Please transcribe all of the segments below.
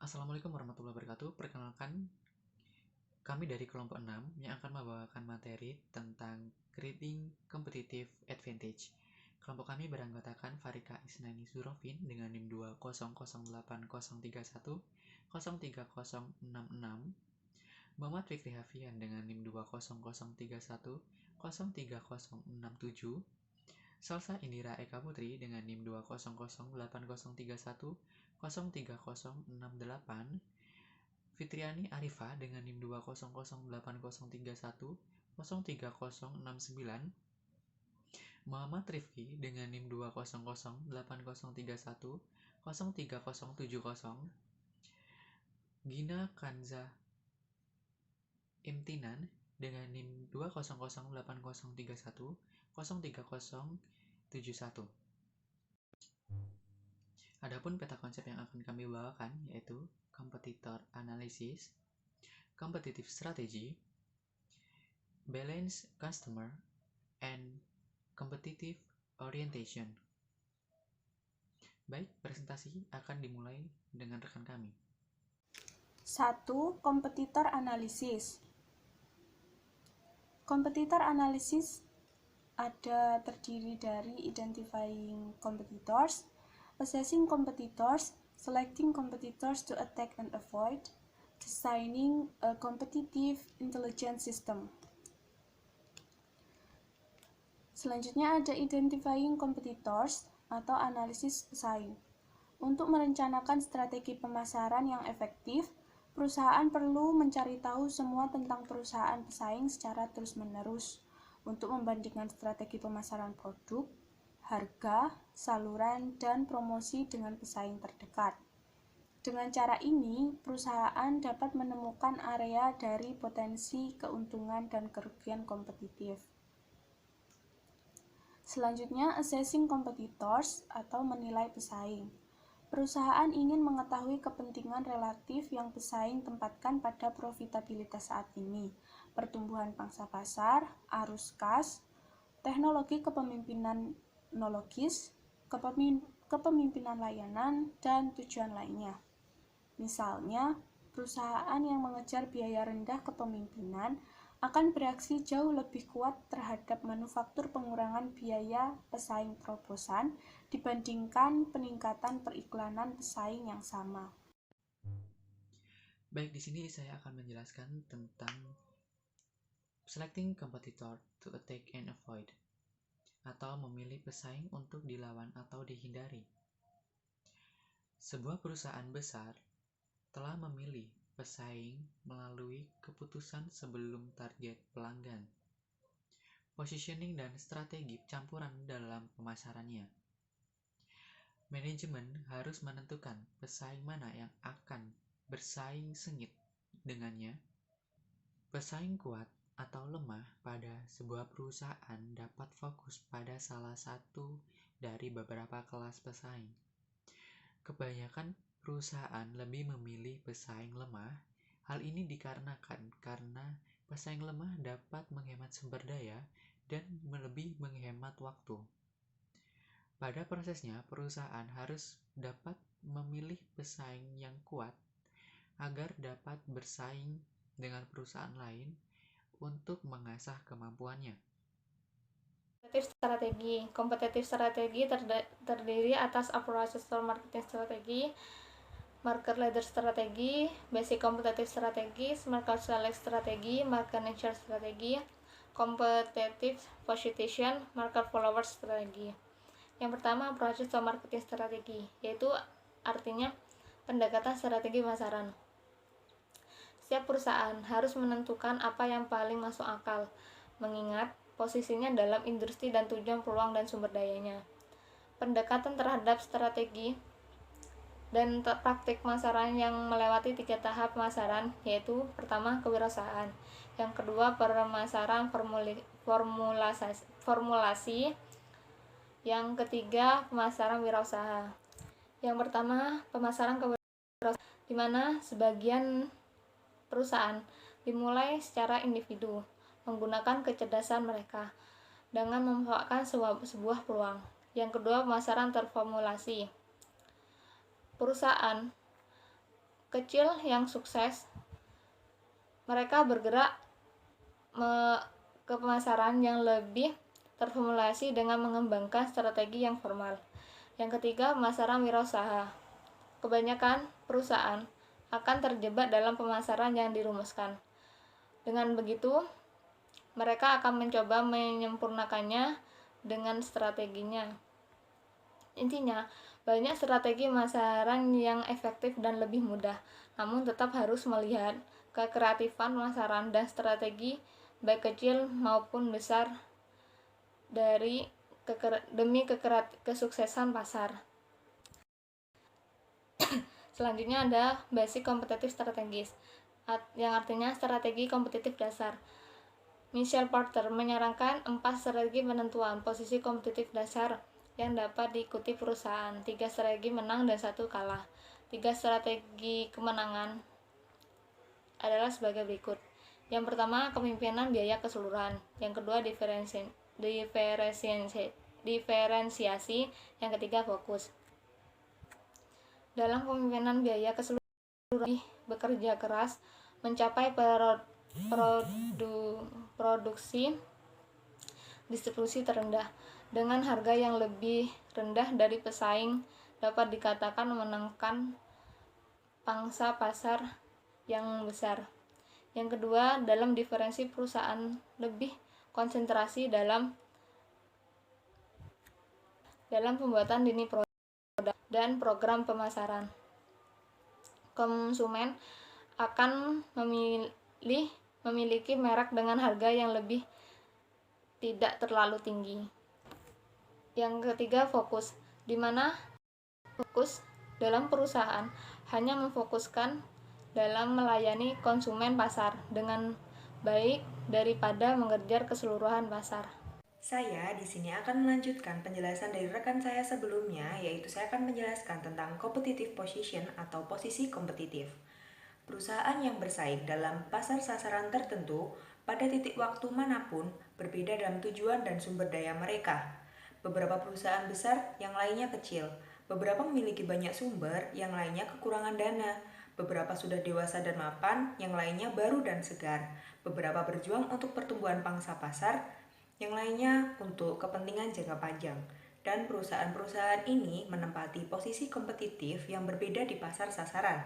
Assalamualaikum warahmatullahi wabarakatuh. Perkenalkan, kami dari kelompok 6 yang akan membawakan materi tentang Creating Competitive Advantage. Kelompok kami beranggotakan Farika Isnani Surofin dengan NIM 2008031 03066, Muhammad Fikri Hafian dengan NIM 20031 03067, Salsa Indira Eka Putri dengan NIM 2008031 03068, Fitriani Arifa dengan NIM 2008031 03069, Muhammad Rifki dengan NIM 2008031 03070, Gina Kanza Imtinan dengan NIM 2008031 03071. Adapun peta konsep yang akan kami bawakan yaitu Competitor Analysis, Competitive Strategy, Balance Customer, and Competitive Orientation. Baik, presentasi akan dimulai dengan rekan kami. 1. Competitor Analysis. Competitor Analysis terdiri dari identifying competitors, assessing competitors, selecting competitors to attack and avoid, designing a competitive intelligence system. Selanjutnya ada identifying competitors atau analisis pesaing. Untuk merencanakan strategi pemasaran yang efektif, perusahaan perlu mencari tahu semua tentang perusahaan pesaing secara terus-menerus untuk membandingkan strategi pemasaran produk, harga, saluran, dan promosi dengan pesaing terdekat. Dengan cara ini, perusahaan dapat menemukan area dari potensi keuntungan dan kerugian kompetitif. Selanjutnya, assessing competitors atau menilai pesaing. Perusahaan ingin mengetahui kepentingan relatif yang pesaing tempatkan pada profitabilitas saat ini, pertumbuhan pangsa pasar, arus kas, teknologi kepemimpinan nologis, kepemimpinan layanan, dan tujuan lainnya. Misalnya, perusahaan yang mengejar biaya rendah kepemimpinan akan bereaksi jauh lebih kuat terhadap manufaktur pengurangan biaya pesaing terobosan dibandingkan peningkatan periklanan pesaing yang sama. Baik, di sini saya akan menjelaskan tentang selecting competitor to attack and avoid, atau memilih pesaing untuk dilawan atau dihindari. Sebuah perusahaan besar telah memilih pesaing melalui keputusan sebelum target pelanggan, positioning dan strategi campuran dalam pemasarannya. Manajemen harus menentukan pesaing mana yang akan bersaing sengit dengannya. Pesaing kuat atau lemah pada sebuah perusahaan dapat fokus pada salah satu dari beberapa kelas pesaing. Kebanyakan perusahaan lebih memilih pesaing lemah. Hal ini dikarenakan karena pesaing lemah dapat menghemat sumber daya dan lebih menghemat waktu. Pada prosesnya, perusahaan harus dapat memilih pesaing yang kuat agar dapat bersaing dengan perusahaan lain untuk mengasah kemampuannya. Kompetitif strategi terdiri atas approach to marketing strategi, market leader strategi, basic competitive strategi, market select strategi, market niche strategi, competitive position, market follower strategi. Yang pertama, approach to marketing strategi, yaitu artinya pendekatan strategi pemasaran. Setiap perusahaan harus menentukan apa yang paling masuk akal, mengingat posisinya dalam industri dan tujuan peluang dan sumber dayanya. Pendekatan terhadap strategi dan praktik pemasaran yang melewati 3 tahap pemasaran, yaitu pertama, kewirausahaan, yang kedua, pemasaran formulasi, yang ketiga, pemasaran wirausaha. Yang pertama, pemasaran kewirausahaan, di mana sebagian perusahaan dimulai secara individu, menggunakan kecerdasan mereka dengan memanfaatkan sebuah peluang. Yang kedua, pemasaran terformulasi. Perusahaan kecil yang sukses, mereka bergerak ke pemasaran yang lebih terformulasi dengan mengembangkan strategi yang formal. Yang ketiga, pemasaran wirausaha. Kebanyakan perusahaan akan terjebak dalam pemasaran yang dirumuskan. Dengan begitu, mereka akan mencoba menyempurnakannya dengan strateginya. Intinya, banyak strategi pemasaran yang efektif dan lebih mudah, namun tetap harus melihat kekreatifan pemasaran dan strategi baik kecil maupun besar demi kesuksesan pasar. Selanjutnya ada basic kompetitif strategis, yang artinya strategi kompetitif dasar. Michel Porter menyarankan 4 strategi penentuan posisi kompetitif dasar yang dapat diikuti perusahaan. 3 strategi menang dan 1 kalah. 3 strategi kemenangan adalah sebagai berikut. Yang pertama, kepemimpinan biaya keseluruhan. Yang kedua, diferensiasi. Yang ketiga, fokus. Dalam kepemimpinan biaya keseluruhan, bekerja keras mencapai produksi distribusi terendah dengan harga yang lebih rendah dari pesaing dapat dikatakan memenangkan pangsa pasar yang besar. Yang kedua, dalam diferensi perusahaan lebih konsentrasi dalam pembuatan dini produk dan program pemasaran. Konsumen akan memiliki merek dengan harga yang lebih tidak terlalu tinggi. Yang ketiga, fokus, di mana fokus dalam perusahaan hanya memfokuskan dalam melayani konsumen pasar dengan baik daripada mengejar keseluruhan pasar. Saya di sini akan melanjutkan penjelasan dari rekan saya sebelumnya, yaitu saya akan menjelaskan tentang competitive position atau posisi kompetitif. Perusahaan yang bersaing dalam pasar sasaran tertentu pada titik waktu manapun berbeda dalam tujuan dan sumber daya mereka. Beberapa perusahaan besar, yang lainnya kecil. Beberapa memiliki banyak sumber, yang lainnya kekurangan dana. Beberapa sudah dewasa dan mapan, yang lainnya baru dan segar. Beberapa berjuang untuk pertumbuhan pangsa pasar, yang lainnya untuk kepentingan jangka panjang. Dan perusahaan-perusahaan ini menempati posisi kompetitif yang berbeda di pasar sasaran.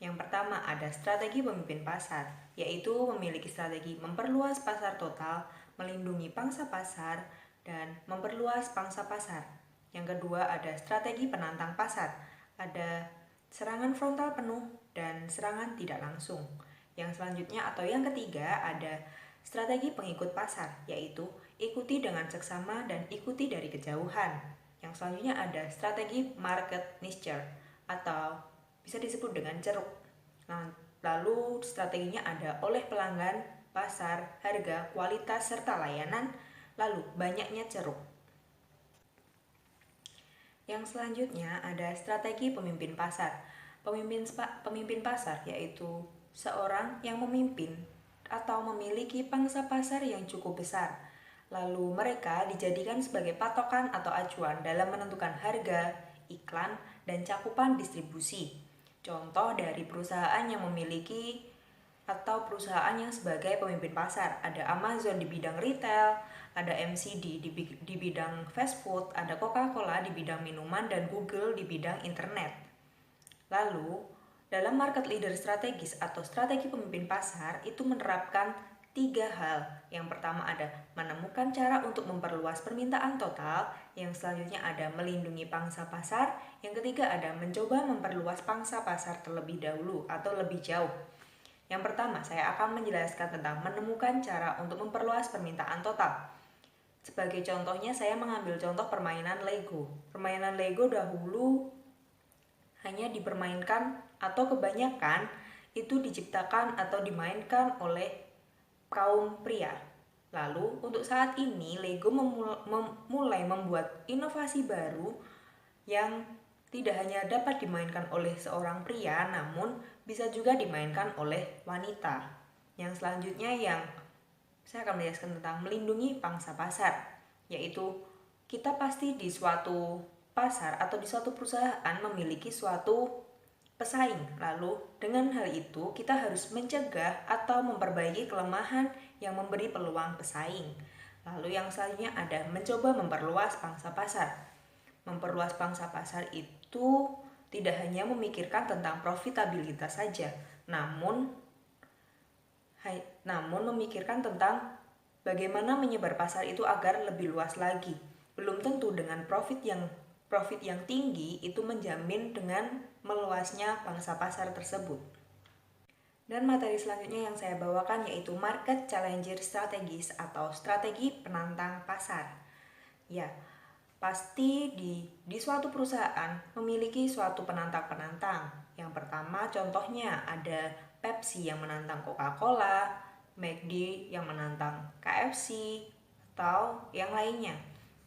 Yang pertama ada strategi pemimpin pasar, yaitu memiliki strategi memperluas pasar total, melindungi pangsa pasar, dan memperluas pangsa pasar. Yang kedua ada strategi penantang pasar, ada serangan frontal penuh dan serangan tidak langsung. Yang selanjutnya atau yang ketiga ada strategi pengikut pasar, yaitu ikuti dengan seksama dan ikuti dari kejauhan. Yang selanjutnya ada strategi market niche atau bisa disebut dengan ceruk. Lalu strateginya ada oleh pelanggan, pasar, harga, kualitas, serta layanan, lalu banyaknya ceruk. Yang selanjutnya ada strategi pemimpin pasar. Pemimpin pasar yaitu seorang yang memimpin atau memiliki pangsa pasar yang cukup besar. Lalu mereka dijadikan sebagai patokan atau acuan dalam menentukan harga, iklan, dan cakupan distribusi. Contoh dari perusahaan yang memiliki atau perusahaan yang sebagai pemimpin pasar, ada Amazon di bidang retail, ada McD di bidang fast food, ada Coca-Cola di bidang minuman, dan Google di bidang internet. Lalu, dalam market leader strategis atau strategi pemimpin pasar itu menerapkan 3 hal. Yang pertama ada menemukan cara untuk memperluas permintaan total, yang selanjutnya ada melindungi pangsa pasar, yang ketiga ada mencoba memperluas pangsa pasar terlebih dahulu atau lebih jauh. Yang pertama, saya akan menjelaskan tentang menemukan cara untuk memperluas permintaan total. Sebagai contohnya, saya mengambil contoh permainan Lego. Permainan Lego dahulu hanya dipermainkan atau kebanyakan itu diciptakan atau dimainkan oleh kaum pria. Lalu untuk saat ini Lego mulai membuat inovasi baru yang tidak hanya dapat dimainkan oleh seorang pria, namun bisa juga dimainkan oleh wanita. Yang selanjutnya yang saya akan menjelaskan tentang melindungi pangsa pasar, yaitu kita pasti di suatu pasar atau di suatu perusahaan memiliki suatu pesaing. Lalu, dengan hal itu kita harus mencegah atau memperbaiki kelemahan yang memberi peluang pesaing. Lalu yang selanjutnya ada mencoba memperluas pangsa pasar. Memperluas pangsa pasar itu tidak hanya memikirkan tentang profitabilitas saja, namun memikirkan tentang bagaimana menyebar pasar itu agar lebih luas lagi. Belum tentu dengan profit yang tinggi itu menjamin dengan meluasnya pangsa pasar tersebut. Dan materi selanjutnya yang saya bawakan yaitu Market Challenger Strategies atau strategi penantang pasar. Ya, pasti di suatu perusahaan memiliki suatu penantang-penantang. Yang pertama contohnya ada Pepsi yang menantang Coca-Cola, McD yang menantang KFC, atau yang lainnya.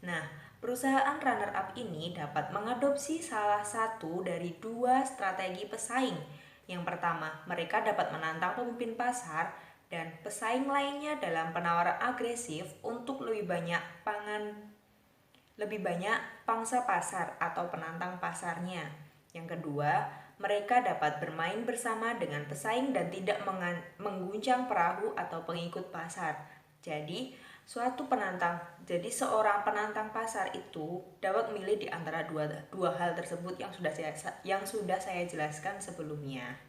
Nah, perusahaan runner-up ini dapat mengadopsi salah satu dari dua strategi pesaing. Yang pertama, mereka dapat menantang pemimpin pasar dan pesaing lainnya dalam penawaran agresif untuk lebih banyak pangsa pasar atau penantang pasarnya. Yang kedua, mereka dapat bermain bersama dengan pesaing dan tidak mengguncang perahu atau pengikut pasar. Jadi, seorang penantang pasar itu dapat memilih di antara dua hal tersebut yang sudah saya jelaskan sebelumnya.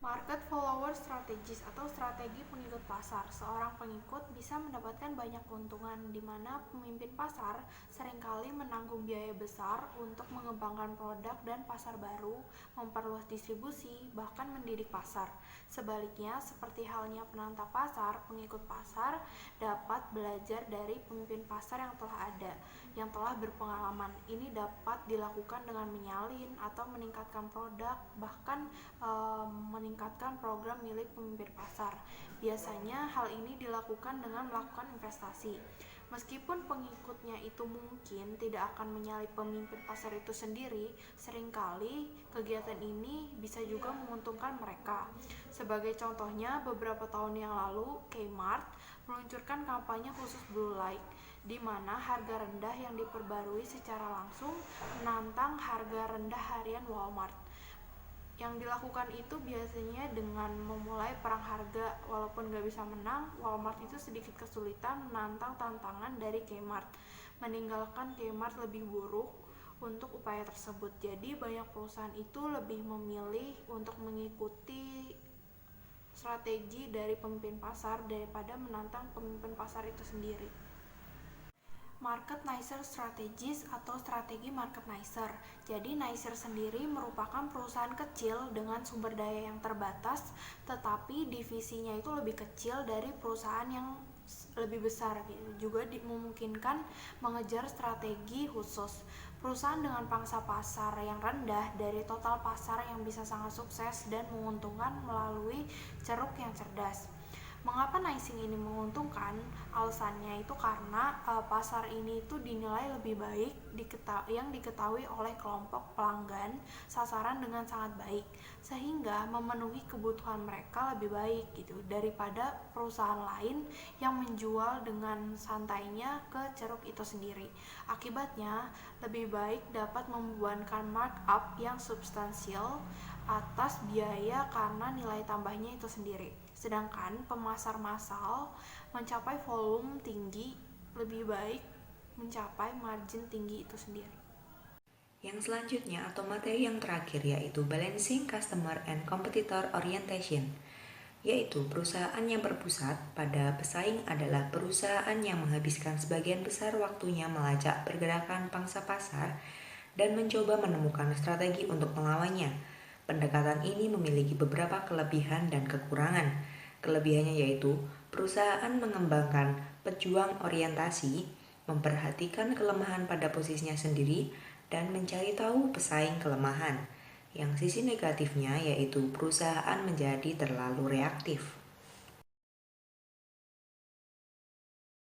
Market follower strategies atau strategi pengikut pasar. Seorang pengikut bisa mendapatkan banyak keuntungan, di mana pemimpin pasar seringkali menanggung biaya besar untuk mengembangkan produk dan pasar baru, memperluas distribusi, bahkan mendidik pasar. Sebaliknya, seperti halnya penantang pasar, pengikut pasar dapat belajar dari pemimpin pasar yang telah berpengalaman. Ini dapat dilakukan dengan menyalin atau meningkatkan produk, bahkan meningkatkan program milik pemimpin pasar. Biasanya hal ini dilakukan dengan melakukan investasi. Meskipun pengikutnya itu mungkin tidak akan menyalip pemimpin pasar itu sendiri, seringkali kegiatan ini bisa juga menguntungkan mereka. Sebagai contohnya, beberapa tahun yang lalu, Kmart meluncurkan kampanye khusus Blue Light, di mana harga rendah yang diperbarui secara langsung menantang harga rendah harian Walmart. Yang dilakukan itu biasanya dengan memulai perang harga. Walaupun gak bisa menang, Walmart itu sedikit kesulitan menantang tantangan dari Kmart, meninggalkan Kmart lebih buruk untuk upaya tersebut. Jadi banyak perusahaan itu lebih memilih untuk mengikuti strategi dari pemimpin pasar daripada menantang pemimpin pasar itu sendiri. Market Nicer Strategies atau strategi market nicer. Jadi nicer sendiri merupakan perusahaan kecil dengan sumber daya yang terbatas, tetapi divisinya itu lebih kecil dari perusahaan yang lebih besar gitu. Juga memungkinkan mengejar strategi khusus. Perusahaan dengan pangsa pasar yang rendah dari total pasar yang bisa sangat sukses dan menguntungkan melalui ceruk yang cerdas. Mengapa nicing ini menguntungkan? Alasannya itu karena pasar ini itu dinilai lebih baik yang diketahui oleh kelompok pelanggan sasaran dengan sangat baik, sehingga memenuhi kebutuhan mereka lebih baik gitu daripada perusahaan lain yang menjual dengan santainya ke ceruk itu sendiri. Akibatnya, lebih baik dapat membebankan markup yang substansial atas biaya karena nilai tambahnya itu sendiri. Sedangkan pemasar massal mencapai volume tinggi lebih baik mencapai margin tinggi itu sendiri. Yang selanjutnya atau materi yang terakhir yaitu Balancing Customer and Competitor Orientation, yaitu perusahaan yang berpusat pada pesaing adalah perusahaan yang menghabiskan sebagian besar waktunya melacak pergerakan pangsa pasar dan mencoba menemukan strategi untuk melawannya. Pendekatan ini memiliki beberapa kelebihan dan kekurangan. Kelebihannya yaitu perusahaan mengembangkan pejuang orientasi, memperhatikan kelemahan pada posisinya sendiri, dan mencari tahu pesaing kelemahan. Yang sisi negatifnya yaitu perusahaan menjadi terlalu reaktif.